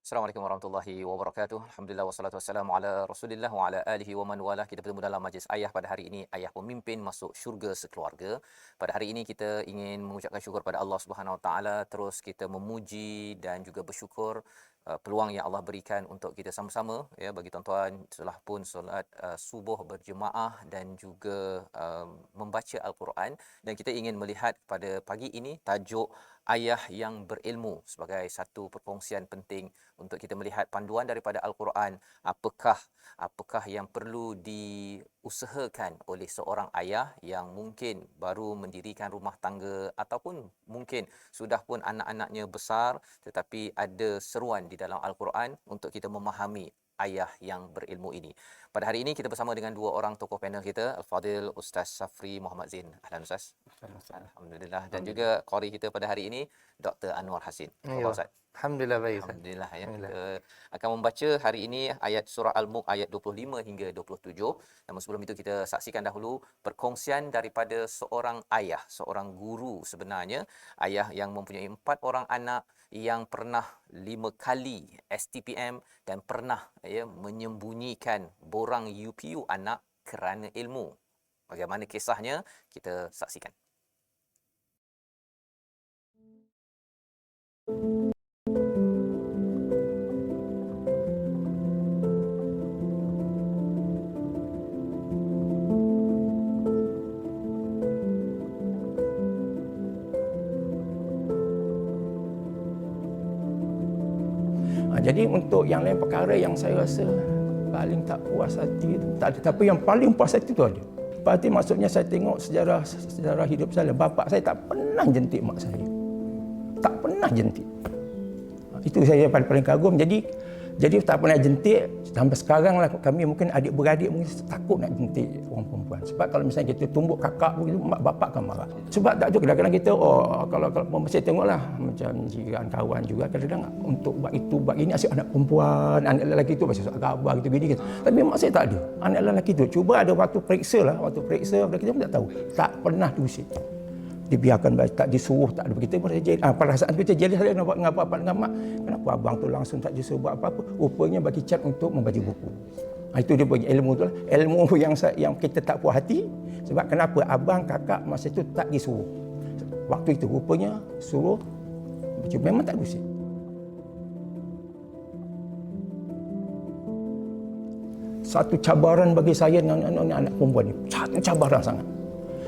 Assalamualaikum warahmatullahi wabarakatuh. Alhamdulillah wassalatu wassalamu ala Rasulillah wa ala alihi wa man walah. Kita bertemu dalam majlis ayah pada hari ini, ayah pemimpin masuk syurga sekeluarga. Pada hari ini kita ingin mengucapkan syukur pada Allah Subhanahu Wa Taala, terus kita memuji dan juga bersyukur peluang yang Allah berikan untuk kita sama-sama ya, bagi tuan-tuan setelah pun solat subuh berjemaah dan juga membaca al-Quran, dan kita ingin melihat pada pagi ini tajuk ayah yang berilmu sebagai satu perkongsian penting untuk kita melihat panduan daripada al-Quran. Apakah yang perlu diusahakan oleh seorang ayah yang mungkin baru mendirikan rumah tangga ataupun mungkin sudah pun anak-anaknya besar, tetapi ada seruan di dalam al-Quran untuk kita memahami ayah yang berilmu ini. Pada hari ini kita bersama dengan dua orang tokoh panel kita, Al-Fadil Ustaz Safri Muhammad Zain. Ahlan Ustaz. Alhamdulillah. Dan juga qari kita pada hari ini Dr. Anwar Hasin. Apa Ustaz? Alhamdulillah baik. Alhamdulillah ya. Kita akan membaca hari ini ayat surah Al-Mulk ayat 25 hingga 27. Namun sebelum itu kita saksikan dahulu perkongsian daripada seorang ayah, seorang guru sebenarnya, ayah yang mempunyai 4 orang anak, yang pernah 5 kali STPM dan pernah menyembunyikan borang UPU anak kerana ilmu. Bagaimana kisahnya? Kita saksikan. Jadi untuk yang lain perkara yang saya rasa paling tak puas hati itu tak ada. Tapi yang paling puas hati itu ada. Pasti maksudnya saya tengok sejarah hidup saya. Bapa saya tak pernah jentik mak saya. Tak pernah jentik. Itu saya paling kagum. Jadi tak pernah jentik. Sampai sekarang lah kami mungkin adik-beradik mungkin takut nak jentik orang perempuan. Sebab kalau misalnya kita tumbuk kakak begitu, mak bapak akan marah. Sebab tak tu kadang-kadang kita kalau masih tengoklah macam jiran kawan juga kadang-kadang untuk buat itu buat ini asyik anak perempuan, anak lelaki tu masih soal khabar gitu gini gitu. Tapi mak saya tak ada. Anak lelaki tu cuba ada waktu periksa kita pun tak tahu. Tak pernah diusik. Dibiarkan tak disuruh, tak ada begitu pun saya jadi perasaan kita jadi saya nak buat dengan bapak dengan mak, kenapa abang tu langsung tak disuruh buat apa-apa, rupanya bagi cat untuk membaca buku. Itu dia bagi ilmu tu lah, ilmu yang kita tak puas hati. Sebab kenapa abang kakak masa itu tak disuruh, waktu itu rupanya suruh baca, memang tak usik. Satu cabaran bagi saya dengan anak perempuan ni, satu cabaran sangat.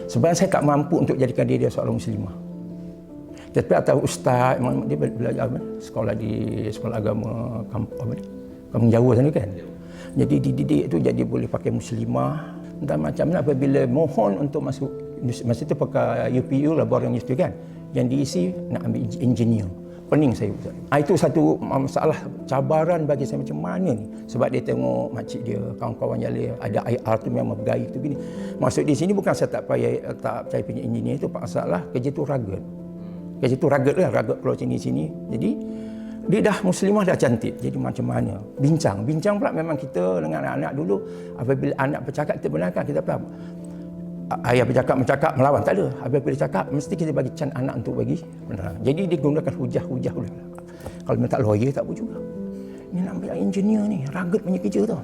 Sebenarnya saya tak mampu untuk jadikan dia seorang muslimah. Tetapi atau ustaz, dia belajar sekolah di sekolah agama Kampung Jawa sana kan. Jadi dididik itu jadi boleh pakai muslimah dan macam mana apabila mohon untuk masuk, masa itu pakai UPU lah, borang itu kan, yang diisi nak ambil engineer. Pening saya. Itu satu masalah cabaran bagi saya macam mana ni. Sebab dia tengok makcik dia, kawan-kawan dia ada IR tu memang bergaya tu gini. Maksud di sini bukan saya tak percaya punya engineer itu, masalah kerja tu rugged. Kerja tu rugged lah, rugged kalau sini. Jadi dia dah muslimah dah cantik. Jadi macam mana? Bincang pula memang kita dengan anak-anak dulu, apabila anak bercakap kita benarkan, kita pula ayah bercakap melawan tak ada. Apabila cakap mesti kita bagi can anak untuk bagi benar. Jadi dia gunakan hujah dulu. Kalau minta lawyer tak apa juga. Ni nak ambil engineer ni, rugged punya kerja tau.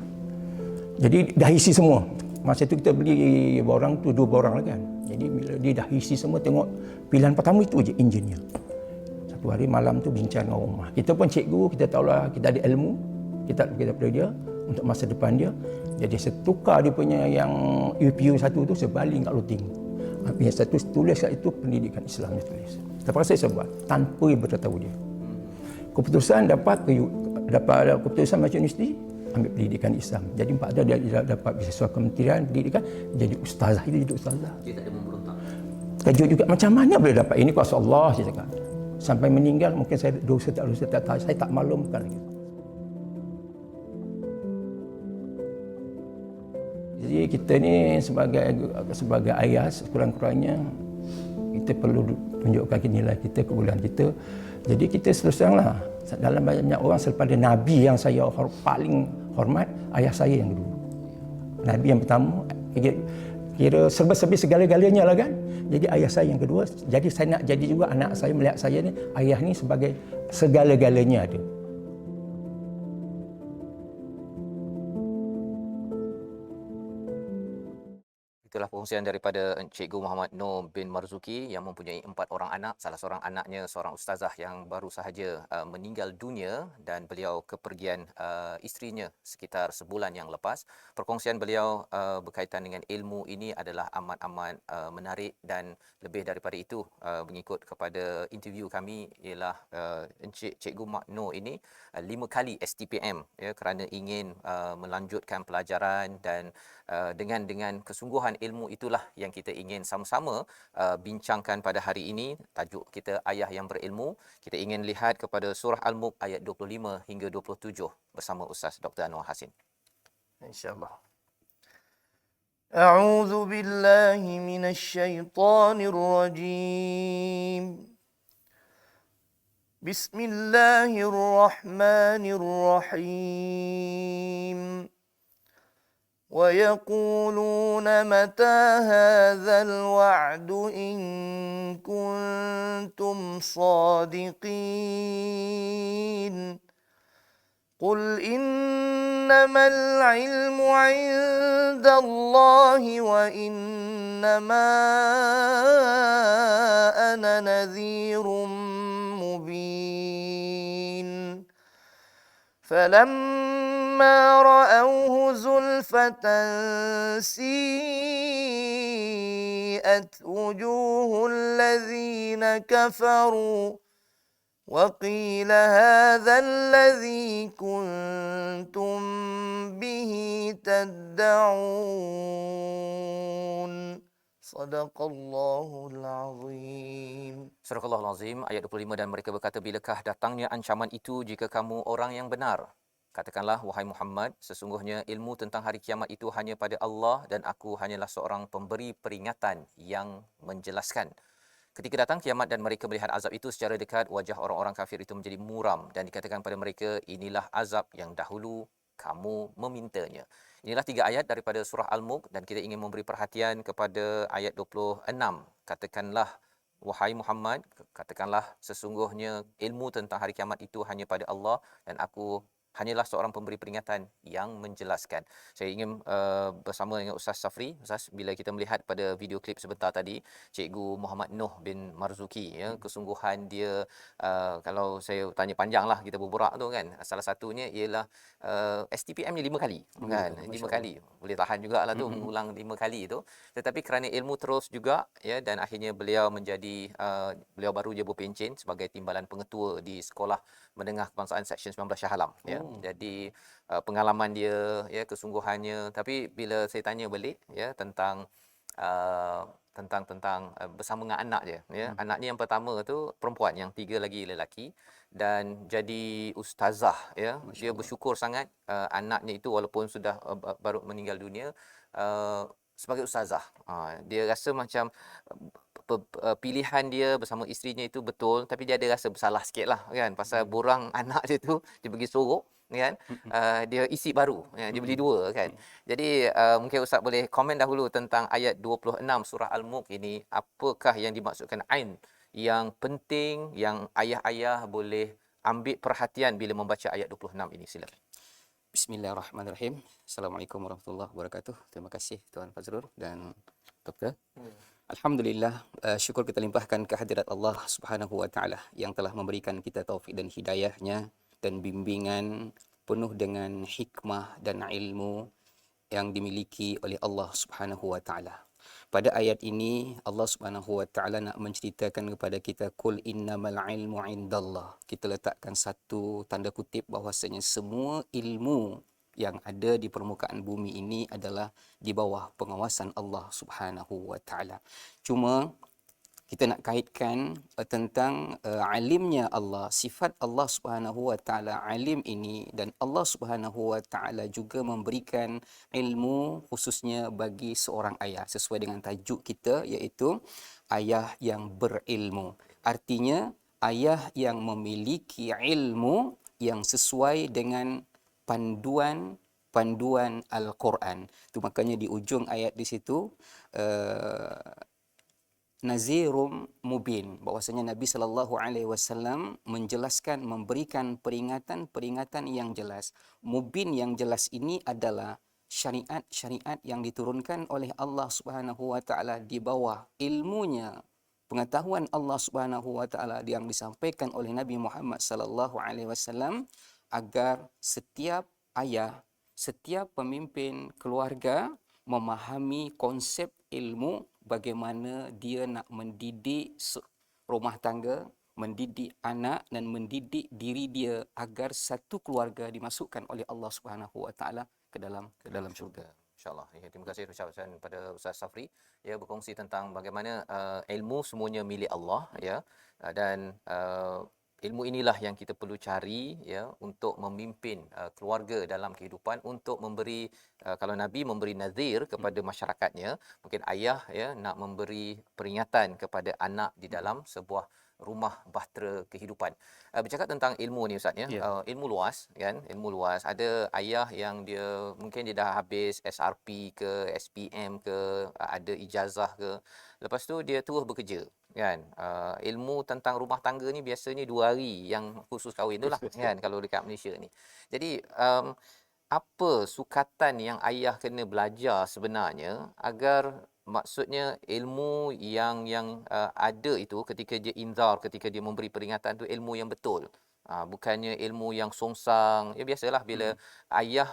Jadi dah isi semua. Masa tu kita beli borang tu 2 borang lah kan. Jadi bila dia dah isi semua, tengok pilihan pertama itu je engineer. Satu hari malam tu bincang dengan rumah. Kita pun cikgu, kita tahulah kita ada ilmu. Kita daripada dia untuk masa depan dia. Jadi saya tukar dia punya yang UPU satu tu, saya baling kat looting. Yang satu tulis kat itu pendidikan Islam dia tulis. Terpaksa saya buat tanpa dia beritahu dia. Keputusan dapat keputusan masuk universiti, ambil pendidikan Islam. Jadi dia dapat beasiswa kementerian pendidikan, jadi ustazah. Dia jadi ustazah. Dia tak ada memberontak. Kejut juga, macam mana boleh dapat ini kuasa Allah, saya cakap. Sampai meninggal mungkin saya dosa tak saya tak maklumkan lagi. Jadi kita ni sebagai ayah sekurang-kurangnya kita perlu tunjukkan nilai kita, kebolehan kita. Jadi kita terus teranglah, dalam banyak orang selepas Nabi yang saya paling hormat, ayah saya yang kedua. Nabi yang pertama, kira serba-serbi segala-galanya lah kan. Jadi ayah saya yang kedua. Jadi saya nak jadi juga anak saya melihat saya ni, ayah ni sebagai segala-galanya ada. itulah perkongsian daripada Cikgu Muhammad Noor bin Marzuki yang mempunyai 4 orang anak. Salah seorang anaknya seorang ustazah yang baru sahaja meninggal dunia dan beliau kepergian isterinya sekitar sebulan yang lepas. Perkongsian beliau berkaitan dengan ilmu ini adalah amat-amat menarik, dan lebih daripada itu mengikut kepada interview kami ialah Cikgu Mak Noor ini 5 kali STPM ya, kerana ingin melanjutkan pelajaran, dan dengan kesungguhan ilmu itulah yang kita ingin sama-sama bincangkan pada hari ini. Tajuk kita Ayah yang Berilmu. Kita ingin lihat kepada surah Al-Mulk ayat 25 hingga 27 bersama Ustaz Dr. Anwar Hasin. InsyaAllah. A'udzu billahi minasyaitonir rajim. Bismillahirrahmanirrahim. وَيَقُولُونَ مَتَى هَذَا الْوَعْدُ إِن كُنتُمْ صَادِقِينَ قُلْ إِنَّمَا الْعِلْمُ عِندَ اللَّهِ وَإِنَّمَا أَنَا نَذِيرٌ مُبِينٌ فَلَمَّا رَأَوْهُ زُلْفَةً سِيئَتْ وُجُوهُ الَّذِينَ كَفَرُوا وَقِيلَ هَذَا الَّذِي كُنتُم بِهِ تَدَّعُونَ Sadaqallahul Azim. Surah Al-Azim ayat 25, dan mereka berkata, bilakah datangnya ancaman itu jika kamu orang yang benar? Katakanlah, wahai Muhammad, sesungguhnya ilmu tentang hari kiamat itu hanya pada Allah, dan aku hanyalah seorang pemberi peringatan yang menjelaskan. Ketika datang kiamat dan mereka melihat azab itu secara dekat, wajah orang-orang kafir itu menjadi muram, dan dikatakan pada mereka, inilah azab yang dahulu kamu memintanya. Inilah 3 ayat daripada surah Al-Mulk, dan kita ingin memberi perhatian kepada ayat 26. Katakanlah, wahai Muhammad, katakanlah sesungguhnya ilmu tentang hari kiamat itu hanya pada Allah, dan aku hanyalah seorang pemberi peringatan yang menjelaskan. Saya ingin bersama dengan Ustaz Safri. Ustaz, bila kita melihat pada video klip sebentar tadi, Cikgu Muhammad Noor bin Marzuki, ya, kesungguhan dia, kalau saya tanya panjanglah kita berborak tu kan, salah satunya ialah STPM-nya 5 kali kan, 5 kali. Boleh tahan jugalah tu mengulang 5 kali tu. Tetapi kerana ilmu terus juga, ya, dan akhirnya beliau menjadi beliau baru je berpencen sebagai timbalan pengetua di Sekolah Menengah Kebangsaan Seksyen 19 Shah Alam, ya. Jadi pengalaman dia, ya, kesungguhannya. Tapi bila saya tanya balik, ya, tentang bersama dengan anak dia, ya. Anaknya yang pertama tu perempuan, yang 3 lagi lelaki, dan jadi ustazah, ya. Dia bersyukur sangat anaknya itu walaupun sudah baru meninggal dunia, sebagai ustazah. Dia rasa macam pilihan dia bersama isterinya itu betul, tapi dia ada rasa bersalah sikitlah kan, pasal borang anak dia tu dia pergi sorok kan, dia isi baru, ya, dia beli 2 kan. Jadi mungkin Ustaz boleh komen dahulu tentang ayat 26 surah Al-Mulk ini, apakah yang dimaksudkan ain yang penting yang ayah-ayah boleh ambil perhatian bila membaca ayat 26 ini? Silakan. Bismillahirrahmanirrahim. Assalamualaikum warahmatullahi wabarakatuh. Terima kasih Tuan Fazrul dan Doktor. Alhamdulillah, syukur kita limpahkan kehadirat Allah Subhanahu wa taala yang telah memberikan kita taufik dan hidayahnya dan bimbingan penuh dengan hikmah dan ilmu yang dimiliki oleh Allah Subhanahu wa taala. Pada ayat ini Allah Subhanahu wa taala nak menceritakan kepada kita, kul innamal ilmu indallah. Kita letakkan satu tanda kutip bahwasanya semua ilmu yang ada di permukaan bumi ini adalah di bawah pengawasan Allah Subhanahu wa taala. Cuma kita nak kaitkan tentang alimnya Allah, sifat Allah Subhanahu wa taala alim ini, dan Allah Subhanahu wa taala juga memberikan ilmu khususnya bagi seorang ayah sesuai dengan tajuk kita, iaitu ayah yang berilmu. Artinya ayah yang memiliki ilmu yang sesuai dengan panduan Al-Quran. Itu makanya di ujung ayat di situ Nazirum Mubin, bahwasanya Nabi SAW menjelaskan, memberikan peringatan yang jelas. Mubin yang jelas ini adalah syariat-syariat yang diturunkan oleh Allah Subhanahu wa taala di bawah ilmunya, pengetahuan Allah Subhanahu wa taala yang disampaikan oleh Nabi Muhammad sallallahu alaihi wasallam, agar setiap ayah, setiap pemimpin keluarga memahami konsep ilmu bagaimana dia nak mendidik rumah tangga, mendidik anak dan mendidik diri dia agar satu keluarga dimasukkan oleh Allah Subhanahu wa taala ke dalam syurga. InsyaAllah. Ya, terima kasih ucapan pada Ustaz Safri. Ya, berkongsi tentang bagaimana ilmu semuanya milik Allah, ya. Dan ilmu inilah yang kita perlu cari, ya, untuk memimpin keluarga dalam kehidupan, untuk memberi kalau Nabi memberi nazir kepada masyarakatnya, mungkin ayah, ya, nak memberi peringatan kepada anak di dalam sebuah rumah bahtera kehidupan. Bercakap tentang ilmu ni Ustaz, ya. Ilmu luas, kan? Ilmu luas. Ada ayah yang dia mungkin dia dah habis SRP ke, SPM ke, ada ijazah ke. Lepas tu dia terus bekerja, kan. Ilmu tentang rumah tangga ni biasanya 2 hari yang khusus kahwin tu lah, kan, kalau dekat Malaysia ni. Jadi apa sukatan yang ayah kena belajar sebenarnya agar maksudnya ilmu yang ada itu ketika dia inzar, ketika dia memberi peringatan tu ilmu yang betul. Bukannya ilmu yang songsang. Ya biasalah bila ayah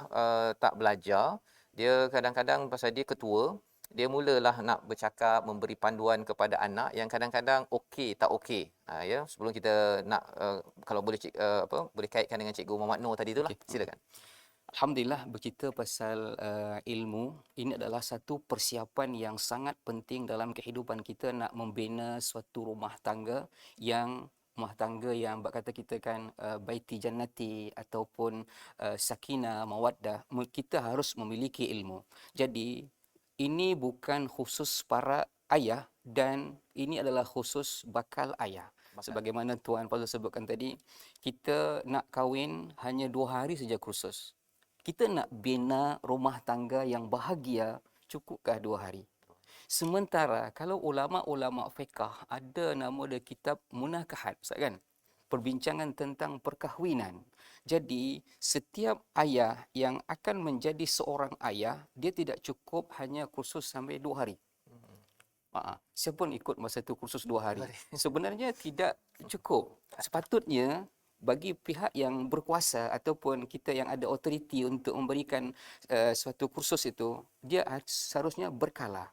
tak belajar, dia kadang-kadang pasal dia ketua, dia mulalah nak bercakap, memberi panduan kepada anak yang kadang-kadang okey tak okey. Ya, sebelum kita nak kalau boleh boleh kaitkan dengan Cikgu Muhammad Noor tadi itulah. Silakan. Alhamdulillah, bercerita pasal ilmu, ini adalah satu persiapan yang sangat penting dalam kehidupan kita nak membina suatu rumah tangga yang kata kita kan baiti jannati ataupun sakinah mawaddah, kita harus memiliki ilmu. Jadi ini bukan khusus para ayah dan ini adalah khusus bakal ayah. Sebagaimana Tuan Fazul sebutkan tadi, kita nak kahwin hanya 2 hari saja kursus. Kita nak bina rumah tangga yang bahagia, cukupkah 2 hari? Sementara kalau ulama-ulama fiqh ada nama dia kitab Munakahat, Ustaz kan? Perbincangan tentang perkahwinan. Jadi setiap ayah yang akan menjadi seorang ayah, dia tidak cukup hanya kursus sampai 2 hari. Siapa pun ikut masa tu kursus 2 hari. Sebenarnya tidak cukup. Sepatutnya bagi pihak yang berkuasa ataupun kita yang ada authority untuk memberikan suatu kursus itu, dia seharusnya berkala.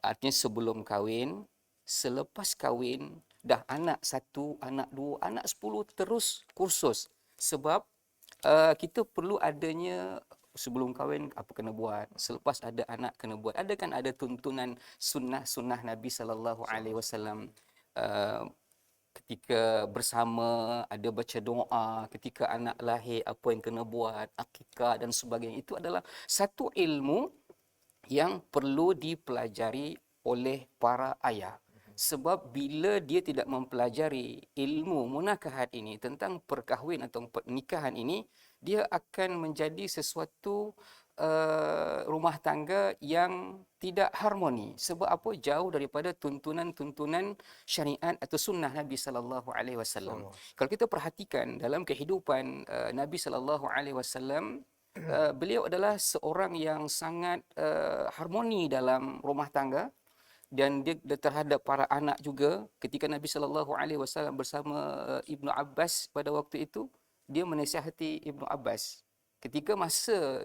Artinya sebelum kahwin, selepas kahwin, dah anak 1, anak 2, anak 10 terus kursus. Sebab kita perlu adanya sebelum kahwin apa kena buat, selepas ada anak kena buat. Ada tuntunan sunnah Nabi sallallahu alaihi wasallam. Ketika bersama, ada baca doa, ketika anak lahir apa yang kena buat, akikah dan sebagainya. Itu adalah satu ilmu yang perlu dipelajari oleh para ayah. Sebab bila dia tidak mempelajari ilmu munakahat ini tentang perkahwin atau pernikahan ini, dia akan menjadi sesuatu rumah tangga yang tidak harmoni. Sebab apa? Jauh daripada tuntunan-tuntunan syariat atau sunnah Nabi sallallahu alaihi wasallam. Kalau kita perhatikan dalam kehidupan Nabi sallallahu alaihi wasallam, beliau adalah seorang yang sangat harmoni dalam rumah tangga, dan dia terhadap para anak juga. Ketika Nabi sallallahu alaihi wasallam bersama Ibnu Abbas pada waktu itu, dia menasihati Ibnu Abbas ketika masa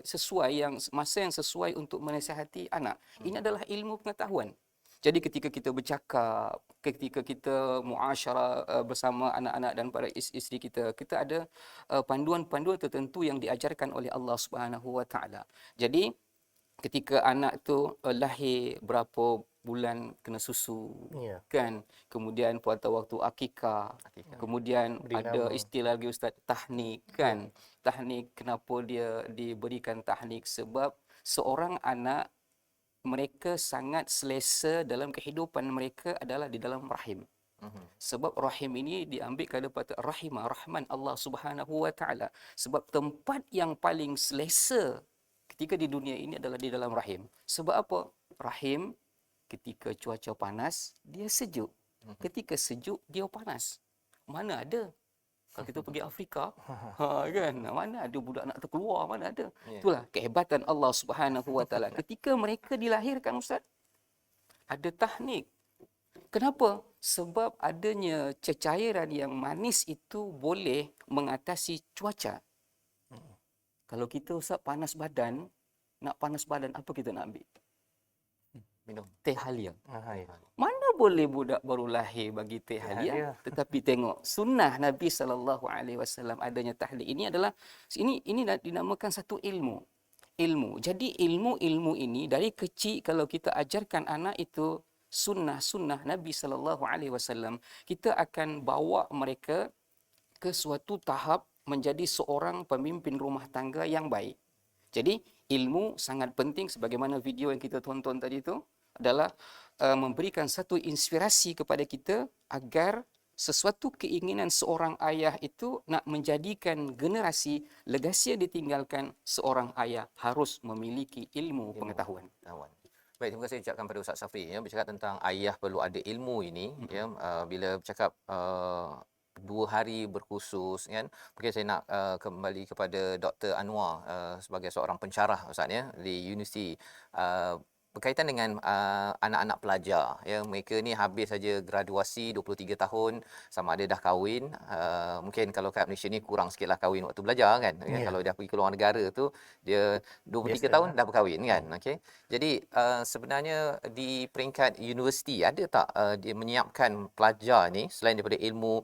yang sesuai untuk menasihati anak. Ini adalah ilmu pengetahuan. Jadi ketika kita bercakap, ketika kita muasyarah bersama anak-anak dan para isteri kita, kita ada panduan-panduan tertentu yang diajarkan oleh Allah Subhanahu wa taala. Jadi ketika anak tu lahir berapa bulan kena susu, kan, kemudian pada waktu akikah. Kemudian ada istilah lagi Ustaz, tahnik, kan. Tahnik, kenapa dia diberikan tahnik? Sebab seorang anak, mereka sangat selesa dalam kehidupan mereka adalah di dalam rahim. Sebab rahim ini diambil daripada rahman Allah Subhanahu wa taala. Sebab tempat yang paling selesa ketika di dunia ini adalah di dalam rahim. Sebab apa? Rahim ketika cuaca panas, dia sejuk. Ketika sejuk, dia panas. Mana ada Kalau kita pergi Afrika, kan, mana ada budak nak terkeluar, mana ada. Ya. Itulah kehebatan Allah Subhanahu Wa Taala. Ketika mereka dilahirkan, Ustaz, ada tahnik. Kenapa? Sebab adanya cecairan yang manis itu boleh mengatasi cuaca. Kalau kita, Ustaz, panas badan, nak panas badan, apa kita nak ambil? Minum. Teh halia. Ya. Mana boleh budak baru lahir bagi teh halia? Tetapi tengok sunnah Nabi SAW adanya tahlik ini adalah ini dinamakan satu ilmu. Jadi ilmu ini dari kecil kalau kita ajarkan anak itu sunnah Nabi SAW, kita akan bawa mereka ke suatu tahap menjadi seorang pemimpin rumah tangga yang baik. Jadi ilmu sangat penting, sebagaimana video yang kita tonton tadi itu adalah memberikan satu inspirasi kepada kita agar sesuatu keinginan seorang ayah itu nak menjadikan generasi, legasi yang ditinggalkan seorang ayah harus memiliki ilmu pengetahuan. Baik, terima kasih ucapkan pada Ustaz Safri ya, bercakap tentang ayah perlu ada ilmu ini ya, bila bercakap 2 hari berkhusus kan. Mungkin saya nak kembali kepada Dr. Anwar sebagai seorang pensyarah Ustaz ya di universiti, berkaitan dengan anak-anak pelajar ya, mereka ni habis saja graduasi 23 tahun, sama ada dah kahwin, mungkin kalau kat Malaysia ni kurang sikitlah kahwin waktu belajar kan ya. Kalau dah pergi ke luar negara tu dia 23 tahun dah berkahwin kan. Okey, jadi sebenarnya di peringkat universiti ada tak dia menyiapkan pelajar ni selain daripada ilmu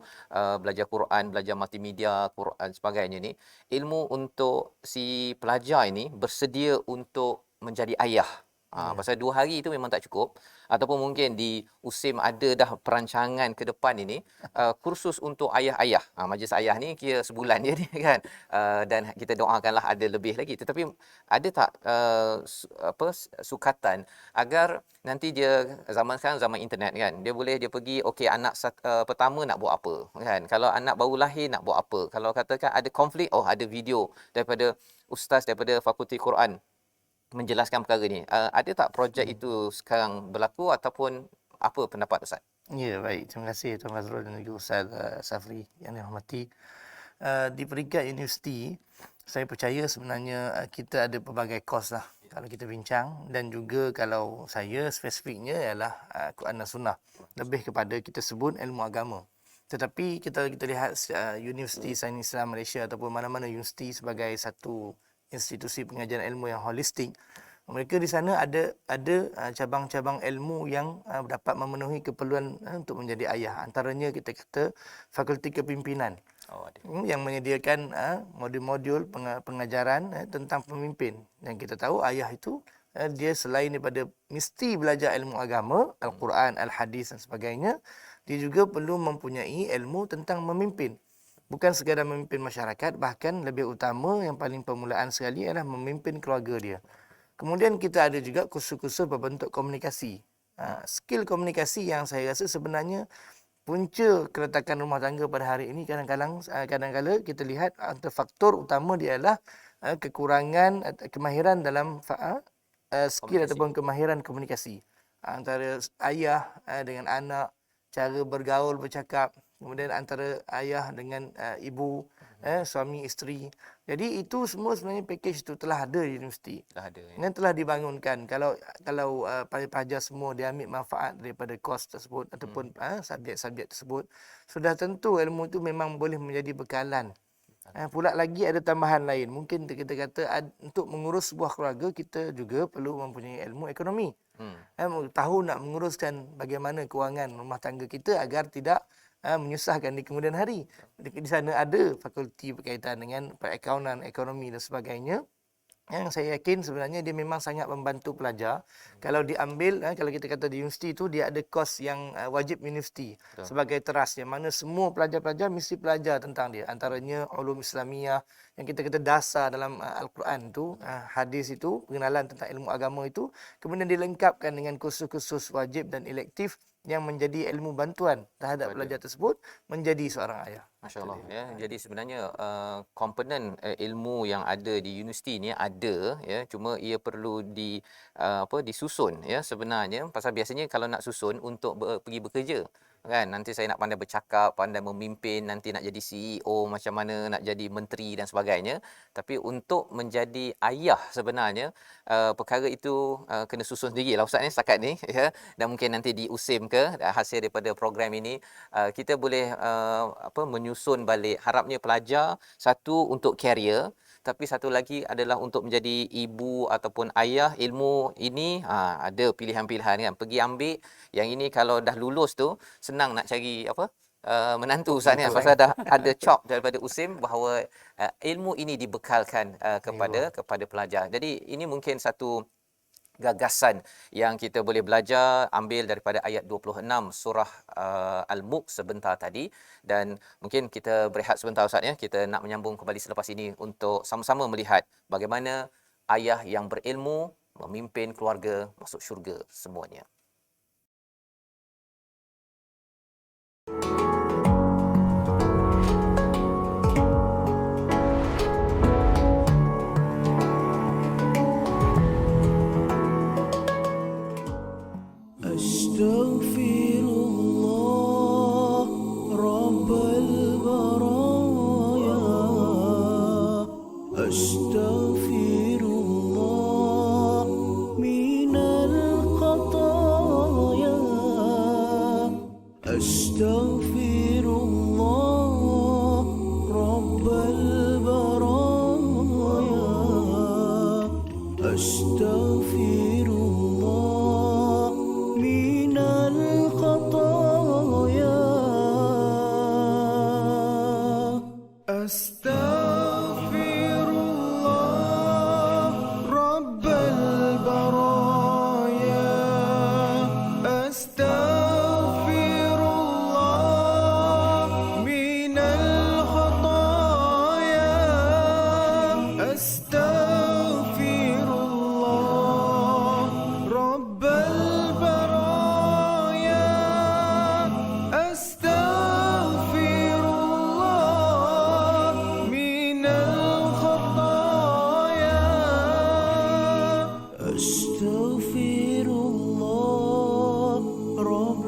belajar Quran, belajar multimedia, Quran sebagainya ni, ilmu untuk si pelajar ini bersedia untuk menjadi ayah? Pasal 2 hari itu memang tak cukup, ataupun mungkin di USIM ada dah perancangan ke depan ini kursus untuk ayah-ayah. Majlis ayah ni kira sebulan je ni kan, dan kita doakanlah ada lebih lagi. Tetapi ada tak sukatan agar nanti dia, zaman sekarang zaman internet kan, dia pergi okey anak pertama nak buat apa kan, kalau anak baru lahir nak buat apa, kalau katakan ada konflik, ada video daripada ustaz daripada Fakulti Quran menjelaskan perkara ni. Ada tak projek itu sekarang berlaku, ataupun apa pendapat Ustaz? Ya, baik. Terima kasih Tuan Fazrul dan juga Ustaz Safri yang dihormati. Di peringkat universiti, saya percaya sebenarnya kita ada pelbagai kos lah kalau kita bincang, dan juga kalau saya spesifiknya ialah Quran dan Sunnah. Lebih kepada kita sebut ilmu agama. Tetapi kita lihat Universiti Sains Islam Malaysia ataupun mana-mana universiti sebagai satu institusi pengajaran ilmu yang holistik. Mereka di sana ada cabang-cabang ilmu yang dapat memenuhi keperluan untuk menjadi ayah. Antaranya kita kata Fakulti Kepimpinan yang menyediakan modul-modul pengajaran tentang pemimpin. Yang kita tahu ayah itu dia selain daripada mesti belajar ilmu agama, Al-Quran, Al-Hadis dan sebagainya, dia juga perlu mempunyai ilmu tentang memimpin. Bukan sekadar memimpin masyarakat, bahkan lebih utama yang paling permulaan sekali adalah memimpin keluarga dia. Kemudian kita ada juga kursus-kursus berbentuk komunikasi. Skill komunikasi yang saya rasa sebenarnya punca keretakan rumah tangga pada hari ini kadang-kala kita lihat antara faktor utama dia adalah kekurangan kemahiran dalam skill ataupun kemahiran komunikasi. Antara ayah dengan anak, cara bergaul, bercakap, kemudian antara ayah dengan ibu, suami isteri. Jadi itu semua sebenarnya package itu telah ada di universiti. Dan telah dibangunkan. Kalau pelajar semua dia ambil manfaat daripada kos tersebut ataupun subjek-subjek tersebut, sudah tentu ilmu itu memang boleh menjadi bekalan. Pula lagi ada tambahan lain. Mungkin kita kata untuk mengurus sebuah keluarga kita juga perlu mempunyai ilmu ekonomi. Tahu nak menguruskan bagaimana kewangan rumah tangga kita agar tidak menyusahkan di kemudian hari. Di sana ada fakulti berkaitan dengan perakaunan, ekonomi dan sebagainya, yang saya yakin sebenarnya dia memang sangat membantu pelajar. Kalau diambil, kalau kita kata di universiti itu dia ada kos yang wajib universiti sebagai teras, yang mana semua pelajar-pelajar mesti belajar tentang dia. Antaranya ulum Islamiyah, yang kita kata dasar dalam Al-Quran itu, hadis itu, pengenalan tentang ilmu agama itu, kemudian dilengkapkan dengan kursus-kursus wajib dan elektif yang menjadi ilmu bantuan terhadap pelajar tersebut menjadi seorang ayah. Masya-Allah ya. Jadi sebenarnya komponen ilmu yang ada di universiti ni ada ya, cuma ia perlu disusun ya sebenarnya, pasal biasanya kalau nak susun untuk pergi bekerja kan, nanti saya nak pandai bercakap, pandai memimpin, nanti nak jadi CEO, macam mana nak jadi menteri dan sebagainya. Tapi untuk menjadi ayah sebenarnya, perkara itu kena susun sendirilah ustaz ni setakat ni ya. Dan mungkin nanti di USIM ke hasil daripada program ini kita boleh menyusun balik, harapnya pelajar satu untuk karier, tapi satu lagi adalah untuk menjadi ibu ataupun ayah. Ilmu ini ada pilihan-pilihan kan, pergi ambil yang ini, kalau dah lulus tu senang nak cari menantu ustaz ni, pasal dah ada chop daripada USIM bahawa ilmu ini dibekalkan kepada pelajar. Jadi ini mungkin satu gagasan yang kita boleh belajar, ambil daripada ayat 26 surah Al-Mulk sebentar tadi. Dan mungkin kita berehat sebentar ustaz ya, kita nak menyambung kembali selepas ini untuk sama-sama melihat bagaimana ayah yang berilmu memimpin keluarga masuk syurga semuanya. أستغفر الله رب البرايا أستغفر الله من الخطايا أستغفر الله رب البرايا أستغفر الله من الخطايا أستغفر الله رب البرايا أستغفر الله من الخطايا أستغفر الله رب البرايا أستغفر الله من الخطايا أستغفر الله رب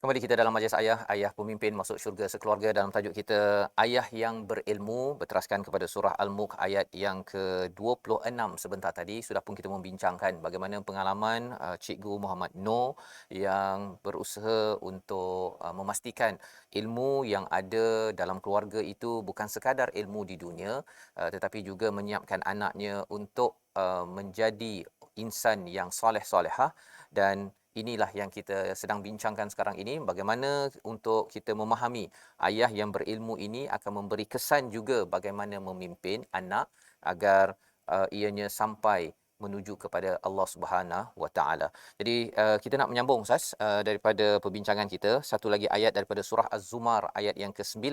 Kembali kita dalam majlis ayah pemimpin masuk syurga sekeluarga, dalam tajuk kita ayah yang berilmu, berteraskan kepada surah Al-Mulk ayat yang ke-26 sebentar tadi. Sudah pun kita membincangkan bagaimana pengalaman Cikgu Muhammad Noor yang berusaha untuk memastikan ilmu yang ada dalam keluarga itu bukan sekadar ilmu di dunia, tetapi juga menyiapkan anaknya untuk menjadi insan yang soleh-solehah. Dan inilah yang kita sedang bincangkan sekarang ini, bagaimana untuk kita memahami ayah yang berilmu ini akan memberi kesan juga bagaimana memimpin anak agar ianya sampai menuju kepada Allah Subhanahu Wa Taala. Jadi kita nak menyambung Ustaz daripada perbincangan kita, satu lagi ayat daripada surah Az-Zumar ayat yang ke-9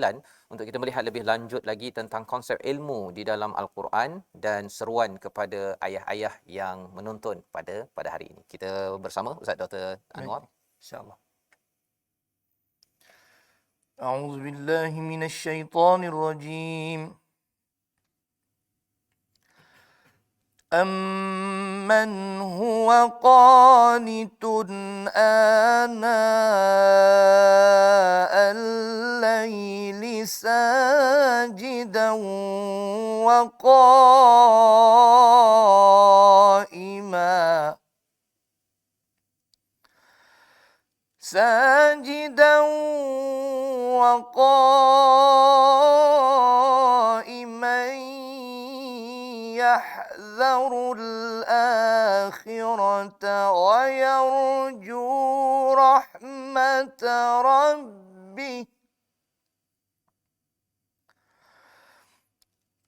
untuk kita melihat lebih lanjut lagi tentang konsep ilmu di dalam Al-Quran dan seruan kepada ayah-ayah yang menonton pada hari ini. Kita bersama Ustaz Dr. Anwar, InsyaAllah. A'udzu billahi minasyaitonir rajim. أَمَّنْ هُوَ قَانِتٌ آنَاءَ اللَّيْلِ سَاجِدًا وقائما يحذر الآخرة ويرجو رحمة ربه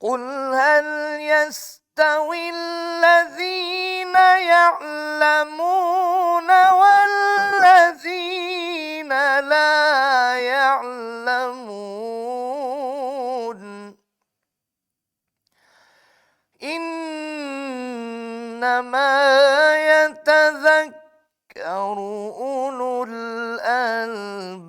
قل هل يستوي الذين يعلمون والذين لا يعلمون إنما يتذكر أولو الألباب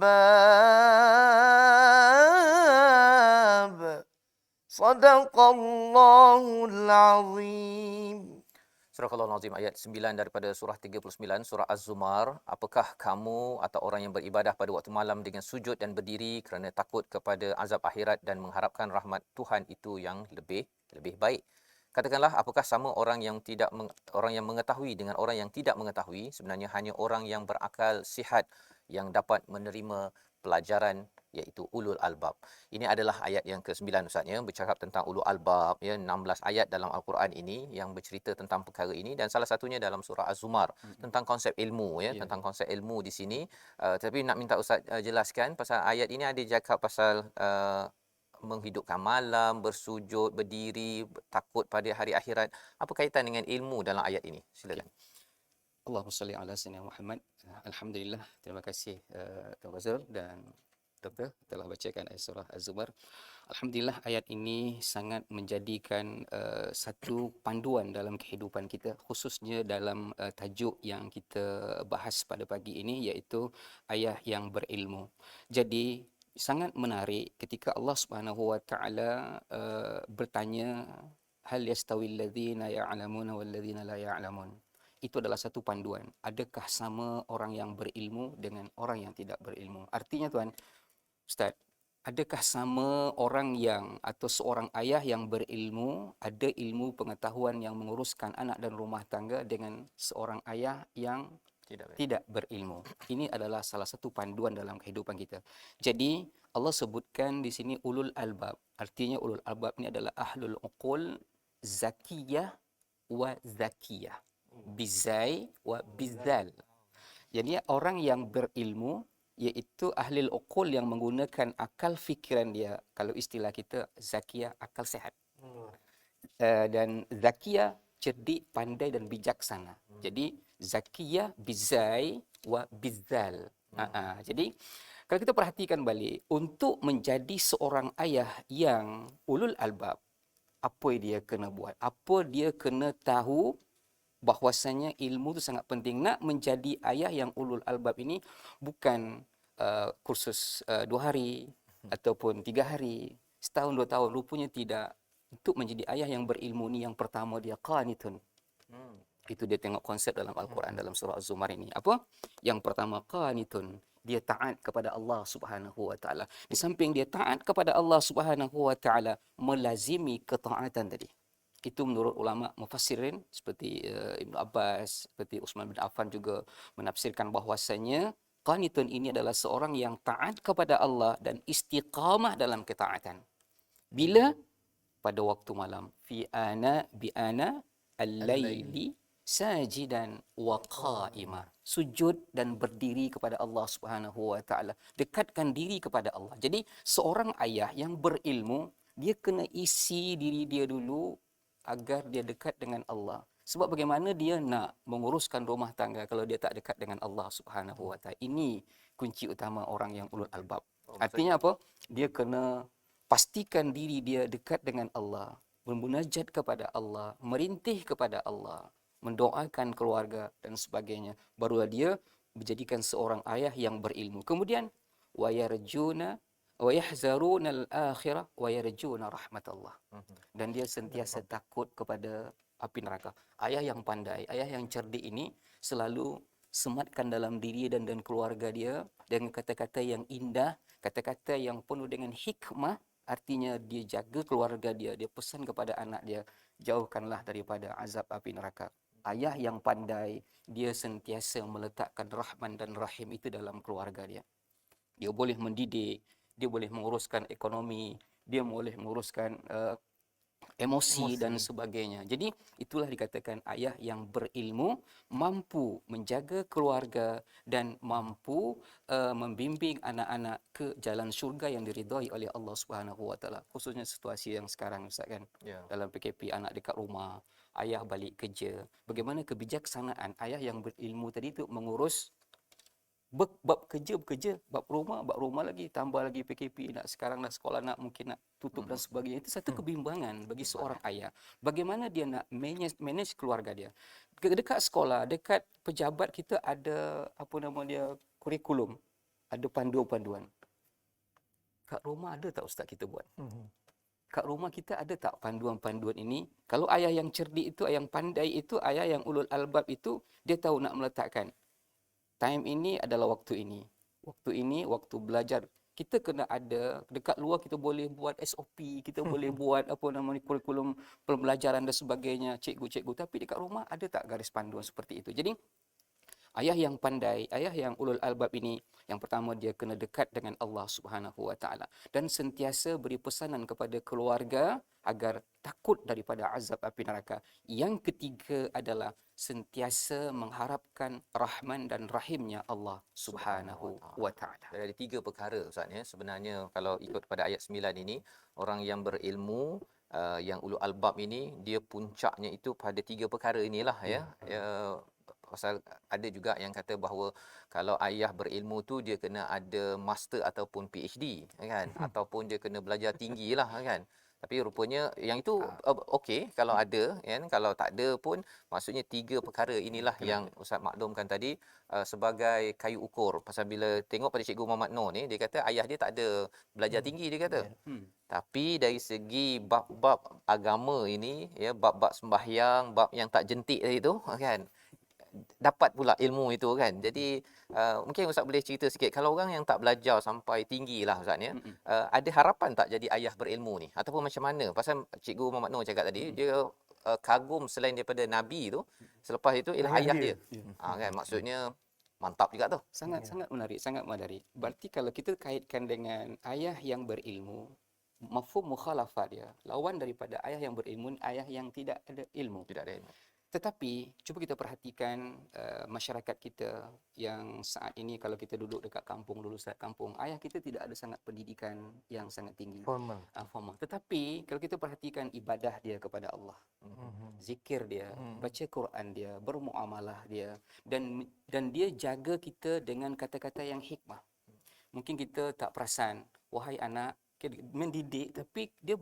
Sadaqallahul Azim. Surah Al-Azim ayat 9 daripada surah 39 surah Az-Zumar. Apakah kamu atau orang yang beribadah pada waktu malam dengan sujud dan berdiri kerana takut kepada azab akhirat dan mengharapkan rahmat Tuhan itu yang lebih baik? Katakanlah, apakah sama orang yang orang yang mengetahui dengan orang yang tidak mengetahui? Sebenarnya hanya orang yang berakal sihat yang dapat menerima pelajaran, iaitu ulul albab. Ini adalah ayat yang ke-9 Ustaz ya, bercakap tentang ulul albab ya, 16 ayat dalam al-Quran ini yang bercerita tentang perkara ini, dan salah satunya dalam surah Az-Zumar tentang konsep ilmu ya, tentang konsep ilmu di sini. Tapi nak minta Ustaz jelaskan pasal ayat ini, ada cakap pasal menghidupkan malam, bersujud, berdiri, takut pada hari akhirat. Apa kaitan dengan ilmu dalam ayat ini? Silakan. Allahumma salli ala sayyidina Muhammad. Alhamdulillah, terima kasih Tuan Fazrul dan Doktor telah bacakan ayat surah Az-Zumar. Alhamdulillah, ayat ini sangat menjadikan satu panduan dalam kehidupan kita, khususnya dalam tajuk yang kita bahas pada pagi ini, iaitu ayah yang berilmu. Jadi sangat menarik ketika Allah Subhanahu wa taala bertanya, hal yastawil ladzina ya'lamuna wal ladzina la ya'lamun. Itu adalah satu panduan. Adakah sama orang yang berilmu dengan orang yang tidak berilmu? Artinya tuan, Ustaz, adakah sama orang yang atau seorang ayah yang berilmu, ada ilmu pengetahuan yang menguruskan anak dan rumah tangga dengan seorang ayah yang tidak berilmu? Ini adalah salah satu panduan dalam kehidupan kita. Jadi Allah sebutkan di sini ulul albab. Artinya ulul albab ini adalah ahlul uqul zakiyah wa zakiyah. Bizai wa bizal. Jadi orang yang berilmu iaitu ahli uqul yang menggunakan akal fikiran dia. Kalau istilah kita zakiyah, akal sehat. Dan zakiyah cerdik, pandai dan bijaksana. Jadi zakiyah bizai wa bizal. Jadi kalau kita perhatikan balik, untuk menjadi seorang ayah yang ulul albab, apa dia kena buat? Apa dia kena tahu? Bahwasanya ilmu itu sangat penting. Nak menjadi ayah yang ulul albab ini bukan kursus 2 hari ataupun 3 hari, setahun 2 tahun. Rupanya tidak. Untuk menjadi ayah yang berilmu ni, yang pertama dia qanitun. Itu dia tengok konsep dalam Al-Quran dalam surah Az-Zumar ini. Apa? Yang pertama qanitun. Dia taat kepada Allah Subhanahu wa taala. Di samping dia taat kepada Allah Subhanahu wa taala, melazimi ketaatan tadi. Itu menurut ulama mufassirin seperti Ibn Abbas, seperti Utsman bin Affan juga menafsirkan bahwasanya qanitun ini adalah seorang yang taat kepada Allah dan istiqamah dalam ketaatan. Bila? Pada waktu malam. Bi ana al-laili sajidan wa qa'ima. Sujud dan berdiri kepada Allah Subhanahu wa taala. Dekatkan diri kepada Allah. Jadi seorang ayah yang berilmu, dia kena isi diri dia dulu agar dia dekat dengan Allah. Sebab bagaimana dia nak menguruskan rumah tangga kalau dia tak dekat dengan Allah Subhanahu wa taala? Ini kunci utama orang yang ulul albab. Artinya apa? Dia kena pastikan diri dia dekat dengan Allah, bermunajat kepada Allah, merintih kepada Allah, mendoakan keluarga dan sebagainya. Barulah dia menjadikan seorang ayah yang berilmu. Kemudian wa yarjuna wa yahzaruna al-akhirah wa yarjuna rahmatallah. Dan dia sentiasa takut kepada api neraka. Ayah yang pandai, ayah yang cerdik ini selalu sematkan dalam diri dan keluarga dia dengan kata-kata yang indah, kata-kata yang penuh dengan hikmah. Artinya dia jaga keluarga dia, dia pesan kepada anak dia, jauhkanlah daripada azab api neraka. Ayah yang pandai, dia sentiasa meletakkan Rahman dan Rahim itu dalam keluarga dia. Dia boleh mendidik, dia boleh menguruskan ekonomi, dia boleh menguruskan emosi dan sebagainya. Jadi itulah dikatakan ayah yang berilmu, mampu menjaga keluarga dan mampu membimbing anak-anak ke jalan syurga yang diridhai oleh Allah Subhanahu wa taala. Khususnya situasi yang sekarang Ustaz kan. Dalam PKP, anak dekat rumah, ayah balik kerja. Bagaimana kebijaksanaan ayah yang berilmu tadi tu mengurus bab kerja, bab rumah lagi, tambah lagi PKP, nak sekarang dah sekolah nak mungkin nak tutup dan sebagainya. Itu satu kebimbangan bagi seorang ayah. Bagaimana dia nak manage keluarga dia. Dekat sekolah, dekat pejabat kita ada kurikulum, ada panduan-panduan. Kat rumah ada tak ustaz kita buat? kat rumah kita ada tak panduan-panduan ini? Kalau ayah yang cerdik itu, ayah yang pandai itu, ayah yang ulul albab itu, dia tahu nak meletakkan. Time ini adalah waktu ini. Waktu ini waktu belajar. Kita kena ada, dekat luar kita boleh buat SOP, kita boleh buat apa namanya kurikulum pembelajaran dan sebagainya, cikgu-cikgu. Tapi dekat rumah ada tak garis panduan seperti itu? Jadi ayah yang pandai, ayah yang ulul albab ini, yang pertama dia kena dekat dengan Allah Subhanahu Wa Taala dan sentiasa beri pesanan kepada keluarga agar takut daripada azab api neraka. Yang ketiga adalah sentiasa mengharapkan rahman dan rahimnya Allah Subhanahu Wa Taala. Ada 3 perkara Ustaz ya. Sebenarnya kalau ikut pada ayat 9 ini, orang yang berilmu yang ulul albab ini dia puncaknya itu pada 3 perkara inilah ya. Pasal ada juga yang kata bahawa kalau ayah berilmu tu dia kena ada master ataupun PhD kan, ataupun dia kena belajar tinggilah kan. Tapi rupanya yang itu okey kalau ada kan, kalau tak ada pun maksudnya 3 perkara inilah yang Ustaz maklumkan tadi sebagai kayu ukur. Pasal bila tengok pada Cikgu Muhammad Noor ni, dia kata ayah dia tak ada belajar tinggi dia kata. Tapi dari segi bab-bab agama ini ya, bab-bab sembahyang, bab yang tak jentik tadi tu kan, dapat pula ilmu itu kan. Jadi mungkin Ustaz boleh cerita sikit kalau orang yang tak belajar sampai tinggi lah Ustaz ya, ada harapan tak jadi ayah berilmu ni ataupun macam mana? Pasal Cikgu Muhammad Noor cakap tadi dia kagum selain daripada nabi tu, selepas itu ialah ayah dia. Kan maksudnya mantap juga tu. Sangat menarik, sangat menarik. Berarti kalau kita kaitkan dengan ayah yang berilmu, mafhum mukhalafat dia, lawan daripada ayah yang berilmu, ayah yang tidak ada ilmu. Tidak ada ilmu. Tetapi cuba kita perhatikan masyarakat kita yang saat ini kalau kita duduk dekat kampung, lulusan kampung, ayah kita tidak ada sangat pendidikan yang sangat tinggi. Formal. Formal. Tetapi kalau kita perhatikan ibadah dia kepada Allah, zikir dia, baca Quran dia, bermuamalah dia, dan dia jaga kita dengan kata-kata yang hikmah. Mungkin kita tak perasan, wahai anak, mendidik tapi dia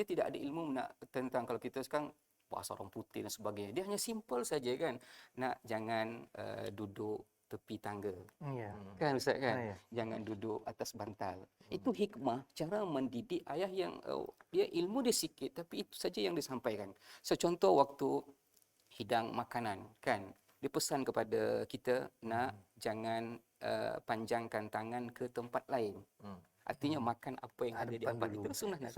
tidak ada ilmu tentang kalau kita sekarang bahasa orang putih dan sebagainya. Dia hanya simple saja kan. Nak jangan duduk tepi tangga. Ya. Kan Ustaz kan? Ya. Jangan duduk atas bantal. Itu hikmah cara mendidik ayah yang dia ilmu dia sikit tapi itu saja yang disampaikan. Contoh waktu hidang makanan kan. Dia pesan kepada kita nak jangan panjangkan tangan ke tempat lain. Artinya makan apa yang ada di hadapan itu sunnah Nabi.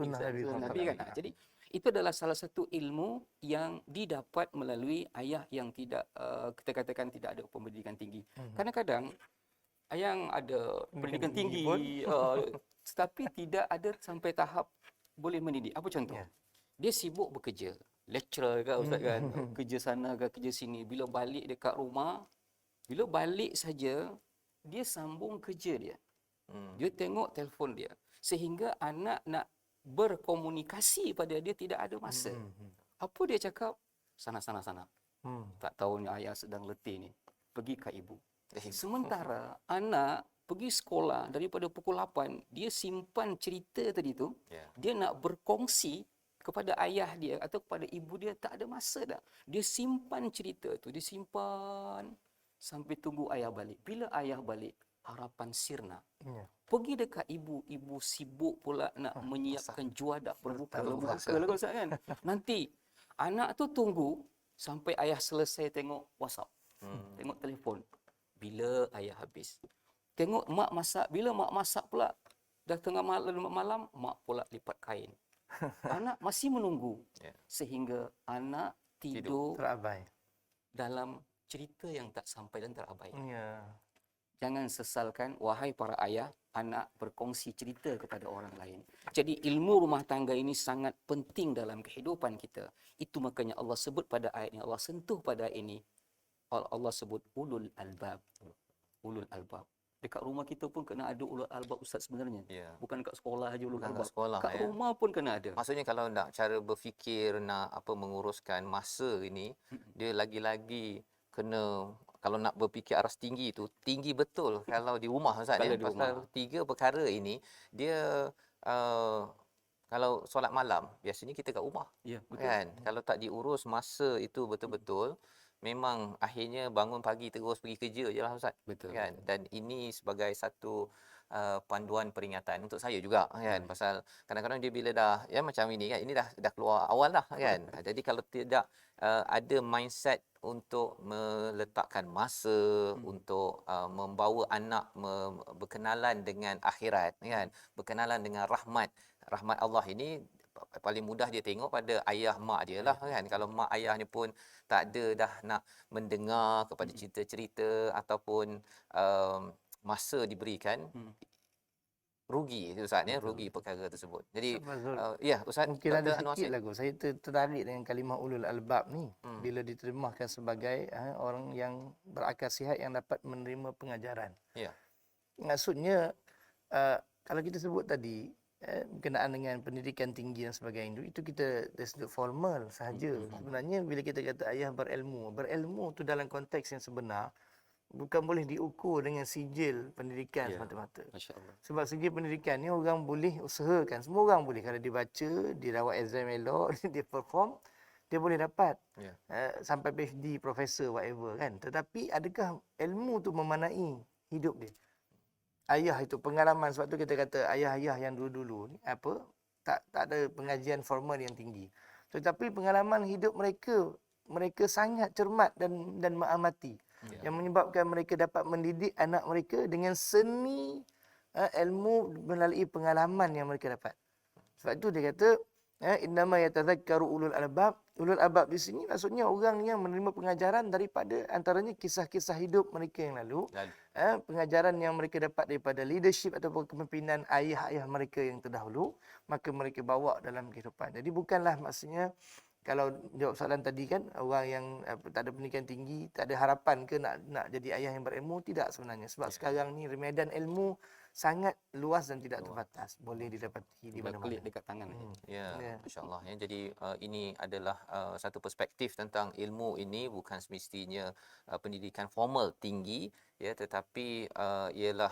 Sunnah Nabi kan. Jadi itu adalah salah satu ilmu yang didapat melalui ayah yang tidak kita katakan tidak ada pendidikan tinggi. Kadang-kadang ayah yang ada pendidikan tinggi tetapi tidak ada sampai tahap boleh mendidik. Apa contoh? Dia sibuk bekerja, lecturer ke Ustaz kan, kerja sana ke kerja sini. Bila balik dekat rumah, bila balik saja dia sambung kerja dia. Dia tengok telefon dia sehingga anak nak berkomunikasi pada dia tidak ada masa. Apa dia cakap? Sana. Tak tahu ni ayah sedang letih ni. Pergi kat ibu. Sementara anak pergi sekolah daripada pukul 8, dia simpan cerita tadi tu, dia nak berkongsi kepada ayah dia atau kepada ibu dia, tak ada masa dah. Dia simpan cerita tu, dia simpan sampai tunggu ayah balik. Bila ayah balik, harapan sirna. Pergi dekat ibu sibuk pula nak menyiapkan juadah berbuka lah Ustaz kan. Nanti anak tu tunggu sampai ayah selesai tengok WhatsApp. Tengok telefon. Bila ayah habis. Tengok mak masak, bila mak masak pula dah tengah malam mak pula lipat kain. Anak masih menunggu sehingga anak tidur Terabai. dalam cerita yang tak sampai dan terabai. Ya. Jangan sesalkan, wahai para ayah, anak berkongsi cerita kepada orang lain. Jadi ilmu rumah tangga ini sangat penting dalam kehidupan kita. Itu makanya Allah sebut pada ayat ini, Allah sentuh pada ayat ini. Allah sebut ulul albab. Ulul albab. Dekat rumah kita pun kena ada ulul albab Ustaz sebenarnya. Bukan kat sekolah aja ulul albab. Kat rumah pun kena ada. Maksudnya kalau nak cara berfikir, nak menguruskan masa ini, dia lagi-lagi kena, kalau nak berfikir aras tinggi tu, tinggi betul kalau di rumah Ustaz ya. Pasal 3 perkara ini dia kalau solat malam biasanya kita kat rumah. Ya, betul. Kan? Kalau tak diurus masa itu betul-betul, memang akhirnya bangun pagi terus pergi kerja je lah Ustaz. Betul. Kan? Dan ini sebagai satu panduan peringatan untuk saya juga kan, pasal kadang-kadang dia bila dah macam ini kan, ini dah keluar awal dah kan. Jadi kalau tidak ada mindset untuk meletakkan masa untuk membawa anak berkenalan dengan akhirat kan, berkenalan dengan rahmat Allah ini, paling mudah dia tengok pada ayah mak dia lah kan. Kalau mak ayah ni pun tak ada dah nak mendengar kepada cerita-cerita ataupun masa diberikan, rugi Ustaz ya, rugi perkara tersebut. Jadi Ustaz, Mungkin ada Dr. Anwar sikit Sid. lah saya tertarik dengan kalimah ulul albab ni bila diterjemahkan sebagai orang yang berakal sihat yang dapat menerima pengajaran. Ya. Maksudnya kalau kita sebut tadi berkenaan dengan pendidikan tinggi dan sebagainya itu kita dari sudut formal sahaja. Sebenarnya bila kita kata ayah berilmu tu dalam konteks yang sebenar bukan boleh diukur dengan sijil pendidikan semata-mata. Masya-Allah. Sebab segi pendidikan ni orang boleh usahakan, semua orang boleh, kalau dia baca, dia rawat exam elok, dia perform, dia boleh dapat sampai PhD, profesor, whatever kan. Tetapi adakah ilmu tu memanai hidup dia? Ayah itu pengalaman, sebab tu kita kata ayah-ayah yang dulu-dulu ni tak ada pengajian formal yang tinggi. Tetapi pengalaman hidup mereka sangat cermat dan mengamati. Yang menyebabkan mereka dapat mendidik anak mereka dengan seni ilmu melalui pengalaman yang mereka dapat. Sebab itu dia kata innama yatadzakkaru ulul albab. Ulul albab di sini maksudnya orang yang menerima pengajaran daripada antaranya kisah-kisah hidup mereka yang lalu. Pengajaran yang mereka dapat daripada leadership ataupun kepimpinan ayah-ayah mereka yang terdahulu, maka mereka bawa dalam kehidupan. Jadi bukanlah maksudnya kalau jawab soalan tadi kan, orang yang tak ada pendidikan tinggi, tak ada harapan ke nak jadi ayah yang berilmu, tidak sebenarnya. Sebab sekarang ni medan ilmu sangat luas dan tidak terbatas. Boleh didapati di mana-mana. Klik dekat tangan. Masya-Allah ya. Jadi ini adalah satu perspektif tentang ilmu ini, bukan semestinya pendidikan formal tinggi ya, tetapi ialah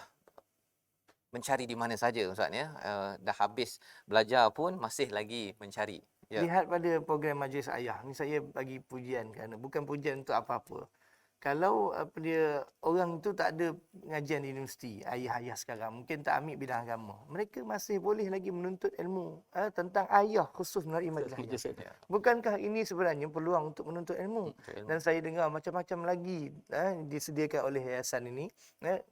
mencari di mana saja Ustaz ya. Dah habis belajar pun masih lagi mencari. Lihat pada program Majlis Ayah. Ni saya bagi pujian kerana bukan pujian untuk apa-apa. Kalau orang tu tak ada pengajian di universiti, ayah-ayah sekarang mungkin tak ambil bidang agama, mereka masih boleh lagi menuntut ilmu tentang ayah, khusus melalui majlis ayah. Bukankah ini sebenarnya peluang untuk menuntut ilmu? Dan saya dengar macam-macam lagi disediakan oleh yayasan ini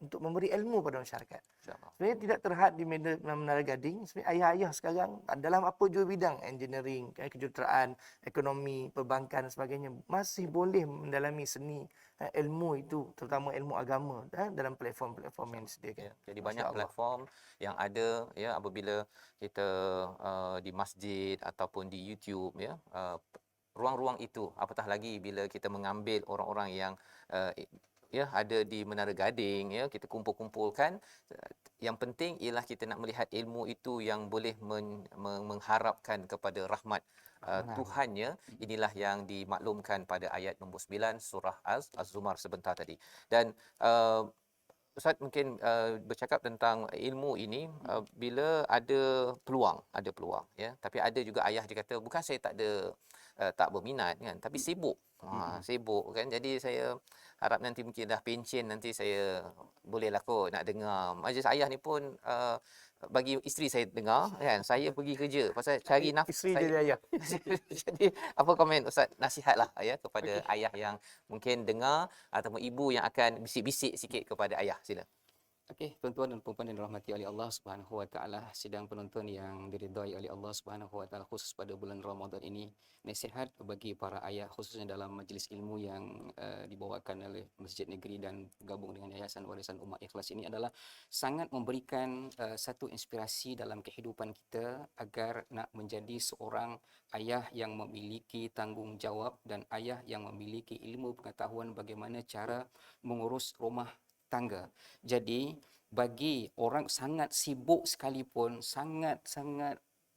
untuk memberi ilmu pada masyarakat. Sebenarnya tidak terhad di Menara Gading. Sebenarnya ayah-ayah sekarang dalam apa jua bidang, engineering, kejuruteraan, ekonomi, perbankan dan sebagainya, masih boleh mendalami seni ilmu itu, terutama ilmu agama dalam platform-platform yang disediakan. Jadi banyak platform yang ada ya, apabila kita di masjid ataupun di YouTube ya, ruang-ruang itu, apatah lagi bila kita mengambil orang-orang yang ada di Menara Gading ya, kita kumpul-kumpulkan. Yang penting ialah kita nak melihat ilmu itu yang boleh mengharapkan kepada rahmat Tuhannya. Inilah yang dimaklumkan pada ayat nombor 9 surah Az-Zumar sebentar tadi. Dan Ustaz mungkin bercakap tentang ilmu ini, bila ada peluang ya, tapi ada juga ayah dia kata bukan saya tak berminat kan, tapi sibuk. Sibuk kan. Jadi saya harap nanti mungkin dah pencen, nanti saya bolehlah kot nak dengar majlis ayah ni pun. Bagi isteri saya dengar kan, saya pergi kerja pasal cari nafas. Isteri jadi ayah. Jadi apa komen Ustaz, nasihatlah ya kepada ayah yang mungkin dengar ataupun ibu yang akan bisik-bisik sikit kepada ayah. Sila. Okey, tuan-tuan dan puan-puan yang dirahmati oleh Allah Subhanahu Wa Taala, sidang penonton yang diridai oleh Allah Subhanahu Wa Taala, khusus pada bulan Ramadan ini, nasihat bagi para ayah khususnya dalam majlis ilmu yang dibawakan oleh Masjid Negeri dan bergabung dengan Yayasan Warisan Umat Ikhlas ini adalah sangat memberikan satu inspirasi dalam kehidupan kita agar nak menjadi seorang ayah yang memiliki tanggungjawab dan ayah yang memiliki ilmu pengetahuan bagaimana cara mengurus rumah tangga. Jadi bagi orang sangat sibuk sekalipun, sangat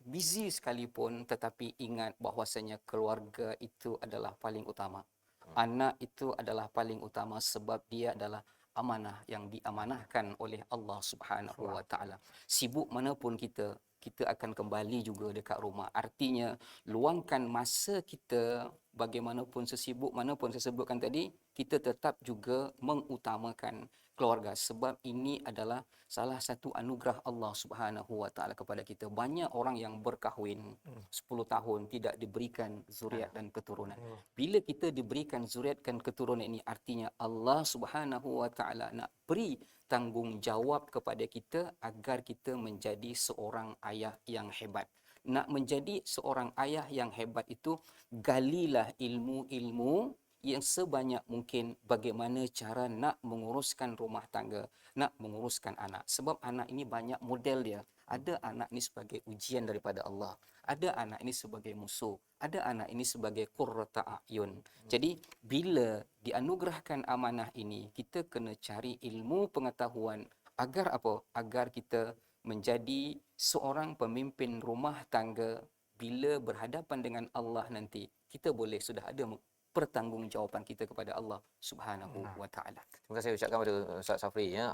busy sekalipun, tetapi ingat bahwasanya keluarga itu adalah paling utama. Anak itu adalah paling utama sebab dia adalah amanah yang diamanahkan oleh Allah Subhanahu Wa Taala. Sibuk manapun kita akan kembali juga dekat rumah. Artinya luangkan masa kita, bagaimanapun sesibuk manapun saya sebutkan tadi, kita tetap juga mengutamakan keluarga, sebab ini adalah salah satu anugerah Allah Subhanahu wa taala kepada kita. Banyak orang yang berkahwin 10 tahun tidak diberikan zuriat dan keturunan. Bila kita diberikan zuriat dan keturunan ini, artinya Allah Subhanahu wa taala nak beri tanggungjawab kepada kita agar kita menjadi seorang ayah yang hebat. Nak menjadi seorang ayah yang hebat itu, galilah ilmu-ilmu yang sebanyak mungkin bagaimana cara nak menguruskan rumah tangga, nak menguruskan anak. Sebab anak ini banyak model dia. Ada anak ini sebagai ujian daripada Allah. Ada anak ini sebagai musuh. Ada anak ini sebagai qurrata a'yun. Jadi bila dianugerahkan amanah ini, kita kena cari ilmu pengetahuan agar apa? Agar kita menjadi seorang pemimpin rumah tangga. Bila berhadapan dengan Allah nanti, kita boleh sudah ada pertanggungjawaban kita kepada Allah Subhanahu wa taala. Terima kasih ucapkan kepada Ustaz Safri ya.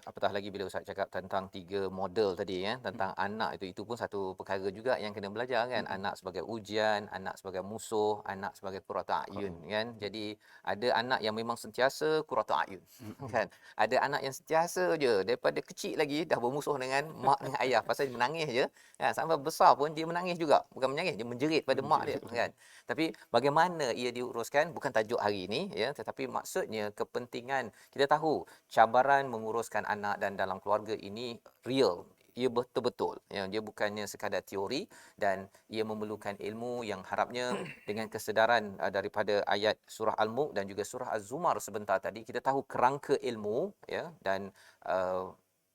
Apatah lagi bila Ustaz cakap tentang 3 model tadi ya, tentang anak itu pun satu perkara juga yang kena belajar kan. Anak sebagai ujian, anak sebagai musuh, anak sebagai qurrata a'yun kan. Jadi ada anak yang memang sentiasa qurrata a'yun kan. Ada anak yang sentiasa je daripada kecil lagi dah bermusuh dengan mak dengan ayah pasal dia menangis je kan. Sampai besar pun dia menangis juga. Bukan menangis, dia menjerit pada mak dia kan. Tapi bagaimana ia diuruskan bukan tajuk hari ini ya, tetapi maksudnya kepentingan. Kita tahu cabaran menguruskan anak dan dalam keluarga ini real. Ia betul-betul ya, dia bukannya sekadar teori dan ia memerlukan ilmu yang harapnya dengan kesedaran daripada ayat surah Al-Mulk dan juga surah Az-Zumar sebentar tadi, kita tahu kerangka ilmu ya, dan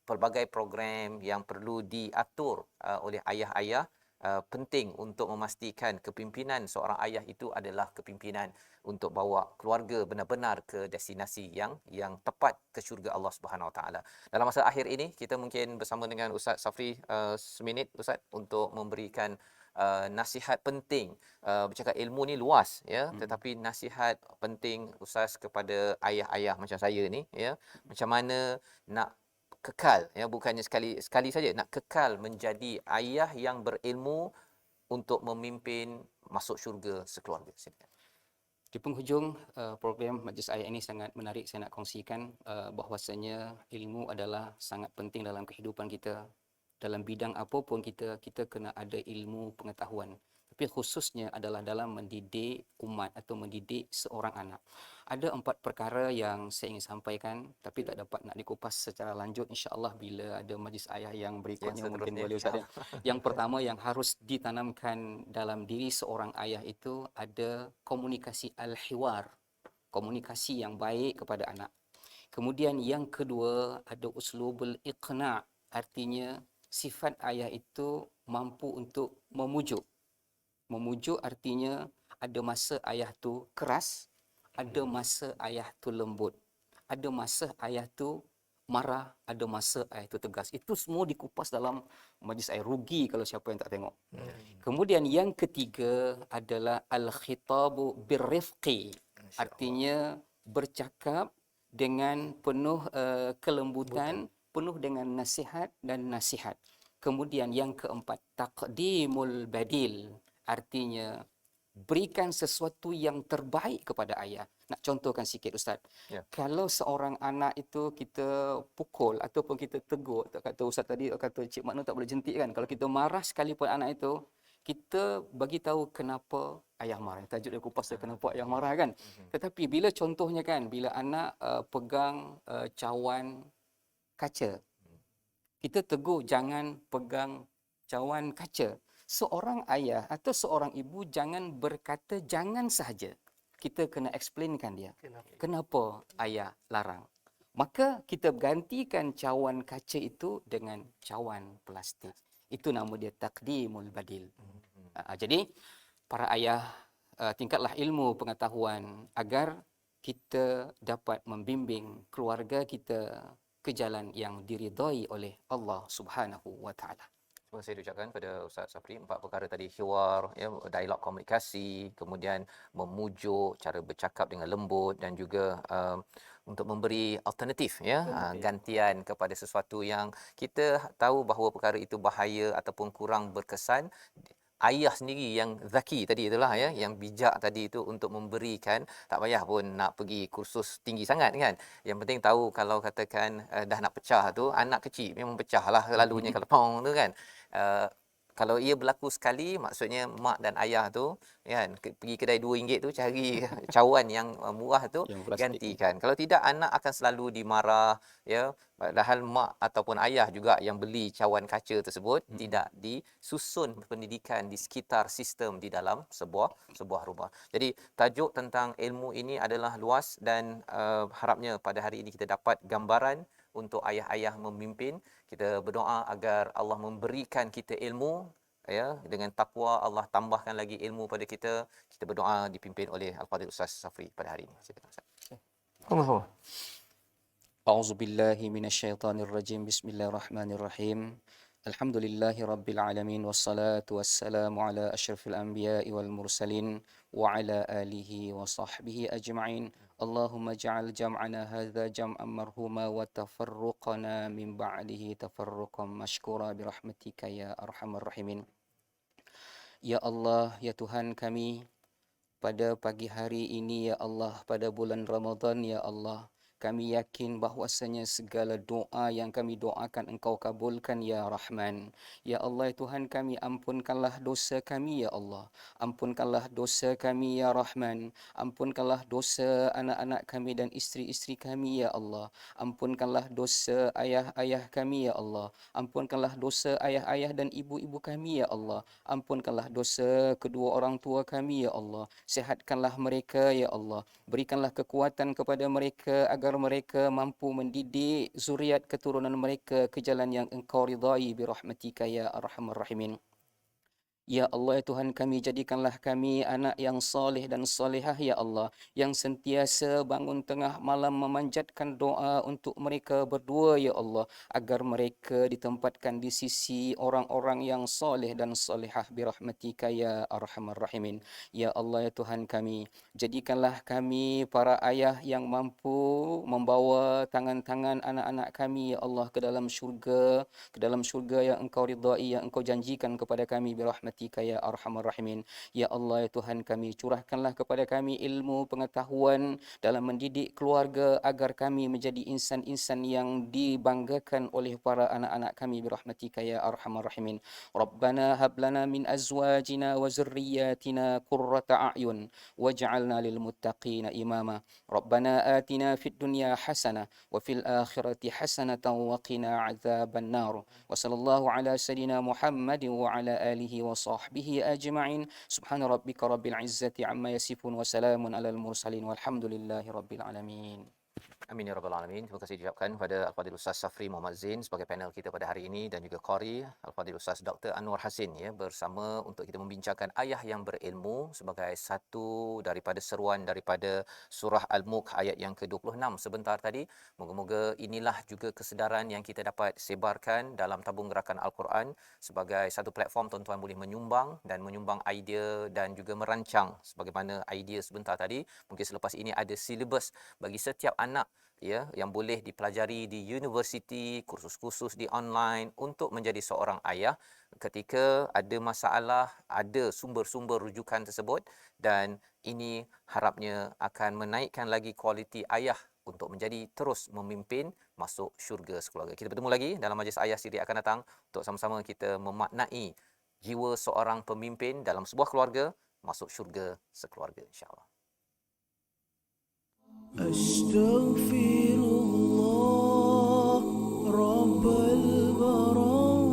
pelbagai program yang perlu diatur oleh ayah-ayah. Penting untuk memastikan kepimpinan seorang ayah itu adalah kepimpinan untuk bawa keluarga benar-benar ke destinasi yang tepat ke syurga Allah Subhanahu Wa Taala. Dalam masa akhir ini kita mungkin bersama dengan Ustaz Safri seminit Ustaz untuk memberikan nasihat penting. Bercakap ilmu ni luas ya, tetapi nasihat penting Ustaz kepada ayah-ayah macam saya ni ya, macam mana nak kekal ya, bukannya sekali saja, nak kekal menjadi ayah yang berilmu untuk memimpin masuk syurga sekeluarga. Silakan. Di penghujung program Majlis Ayah ini sangat menarik saya nak kongsikan bahwasanya ilmu adalah sangat penting dalam kehidupan kita. Dalam bidang apapun kita kena ada ilmu pengetahuan. Tapi khususnya adalah dalam mendidik umat atau mendidik seorang anak. Ada 4 perkara yang saya ingin sampaikan tapi tak dapat nak dikupas secara lanjut, insya-Allah bila ada majlis ayah yang berikutnya mungkin boleh Ustaz. Yang pertama yang harus ditanamkan dalam diri seorang ayah itu ada komunikasi al-hiwar, komunikasi yang baik kepada anak. Kemudian yang kedua ada uslubul iqna', artinya sifat ayah itu mampu untuk memujuk. Memujuk artinya ada masa ayah tu keras, ada masa ayah tu lembut, ada masa ayah tu marah, ada masa ayah tu tegas. Itu semua dikupas dalam majlis ayah. Rugi kalau siapa yang tak tengok. Kemudian yang ketiga adalah al-khitabu birrifqi, artinya bercakap dengan penuh kelembutan, penuh dengan nasihat dan nasihat. Kemudian yang keempat, taqdimul badil, artinya berikan sesuatu yang terbaik kepada ayah. Nak contohkan sikit Ustaz. Ya. Kalau seorang anak itu kita pukul ataupun kita tegur, tak kata Ustaz tadi, kata Cik Makno tak boleh jentik kan. Kalau kita marah sekalipun anak itu, kita bagi tahu kenapa ayah marah. Tajuk dia kupas dia kenapa ayah marah kan. Tetapi bila contohnya kan, bila anak pegang cawan kaca, kita tegur jangan pegang cawan kaca. Seorang ayah atau seorang ibu jangan berkata jangan sahaja. Kita kena explainkan dia. Kenapa ayah larang? Maka kita gantikan cawan kaca itu dengan cawan plastik. Itu nama dia taqdimul badil. Jadi para ayah tingkatlah ilmu pengetahuan agar kita dapat membimbing keluarga kita ke jalan yang diridai oleh Allah Subhanahu wa taala. Terima kasih diucapkan kepada Ustaz Safri. 4 perkara tadi, hiwar, ya, dialog komunikasi, kemudian memujuk, cara bercakap dengan lembut dan juga untuk memberi alternatif ya, gantian kepada sesuatu yang kita tahu bahawa perkara itu bahaya ataupun kurang berkesan. ayah sendiri yang zaki tadi itulah ya, yang bijak tadi itu untuk memberikan, tak payah pun nak pergi kursus tinggi sangat kan. Yang penting tahu kalau katakan dah nak pecah tu, anak kecil memang pecahlah lalunya kalau pong tu kan. Uh, kalau ia berlaku sekali, maksudnya mak dan ayah tu kan pergi kedai RM2 tu cari cawan yang murah tu Yang plastik. gantikan. Kalau tidak anak akan selalu dimarah ya. Padahal mak ataupun ayah juga yang beli cawan kaca tersebut tidak disusun pendidikan di sekitar sistem di dalam sebuah rumah. Jadi tajuk tentang ilmu ini adalah luas dan harapnya pada hari ini kita dapat gambaran untuk ayah-ayah memimpin. Kita berdoa agar Allah memberikan kita ilmu ya, dengan takwa Allah tambahkan lagi ilmu pada kita. Kita berdoa dipimpin oleh Al-Fadhil Ustaz Safri pada hari ini. Silakan Ustaz. Allah. أعوذ بالله من الشيطان الرجيم بسم الله الرحمن الرحيم الحمد لله رب العالمين والصلاة والسلام على أشرف الأنبياء والمرسلين وعلى آله وصحبه أجمعين اللهم اجعل جمعنا هذا جمعا مرحوما وتفرقنا من بعده تفرقا مشكورا برحمتك يا أرحم الراحمين. Ya Allah, ya Tuhan kami, pada pagi hari ini ya Allah, pada bulan Ramadan ya Allah, kami yakin bahwasanya segala doa yang kami doakan Engkau kabulkan ya Rahman. Ya Allah ya Tuhan kami, ampunkanlah dosa kami ya Allah. Ampunkanlah dosa kami ya Rahman. Ampunkanlah dosa anak-anak kami dan isteri-isteri kami ya Allah. Ampunkanlah dosa ayah-ayah kami ya Allah. Ampunkanlah dosa ayah-ayah dan ibu-ibu kami ya Allah. Ampunkanlah dosa kedua orang tua kami ya Allah. Sihatkanlah mereka ya Allah. Berikanlah kekuatan kepada mereka agar mereka mampu mendidik zuriat keturunan mereka ke jalan yang Engkau ridai birahmatika ya arhamar rahimin. Ya Allah ya Tuhan kami, jadikanlah kami anak yang soleh dan solehah ya Allah, yang sentiasa bangun tengah malam memanjatkan doa untuk mereka berdua ya Allah, agar mereka ditempatkan di sisi orang-orang yang soleh dan solehah birahmatika ya arhamar rahimin. Ya Allah ya Tuhan kami, jadikanlah kami para ayah yang mampu membawa tangan-tangan anak-anak kami ya Allah ke dalam syurga yang Engkau ridai, yang Engkau janjikan kepada kami birahmatika ya arhamar rahimin. Ya Allah ya Tuhan kami, curahkanlah kepada kami ilmu pengetahuan dalam mendidik keluarga agar kami menjadi insan-insan yang dibanggakan oleh para anak-anak kami birahmatika ya arhamar rahimin. Rabbana hab lana min azwajina wa zurriyyatina qurrata a'yun waj'alna lil muttaqina imama. Rabbana atina fid dunya hasanah wa fil akhirati hasanatan wa qina adzaban nar. Wa sallallahu ala sayyidina Muhammadin wa ala alihi wa sahbihi ajma'in. Subhana rabbika rabbil izzati amma yasifun wa salamun alal mursalin walhamdulillahi rabbil alamin. Amin ya rabbal alamin. Terima kasih diucapkan kepada Al-Fadhil Ustaz Safri Muhammad Zain sebagai panel kita pada hari ini, dan juga Qari Al-Fadhil Ustaz Dr. Anwar Hasin ya, bersama untuk kita membincangkan ayah yang berilmu sebagai satu daripada seruan daripada surah Al-Mulk ayat yang ke-26 sebentar tadi. Moga-moga inilah juga kesedaran yang kita dapat sebarkan dalam tabung gerakan Al-Quran sebagai satu platform tuan-tuan boleh menyumbang idea dan juga merancang sebagaimana idea sebentar tadi. Mungkin selepas ini ada silibus bagi setiap anak ya, yang boleh dipelajari di universiti, kursus-kursus di online untuk menjadi seorang ayah. Ketika ada masalah, ada sumber-sumber rujukan tersebut, dan ini harapnya akan menaikkan lagi kualiti ayah untuk menjadi terus memimpin masuk syurga sekeluarga. Kita bertemu lagi dalam majlis ayah siri akan datang untuk sama-sama kita memaknai jiwa seorang pemimpin dalam sebuah keluarga masuk syurga sekeluarga, insya-Allah. أستغفر الله رب البرايا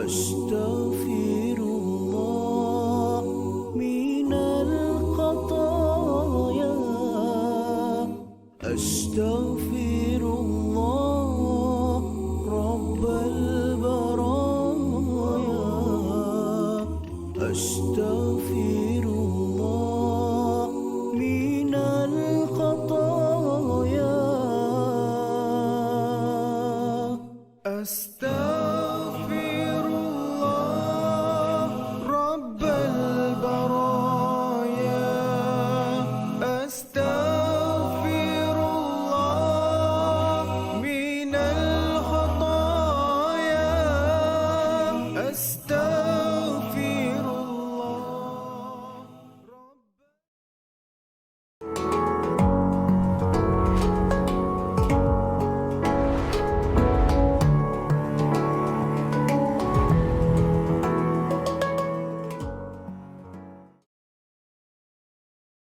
أستغفر الله من الخطايا أستغفر الله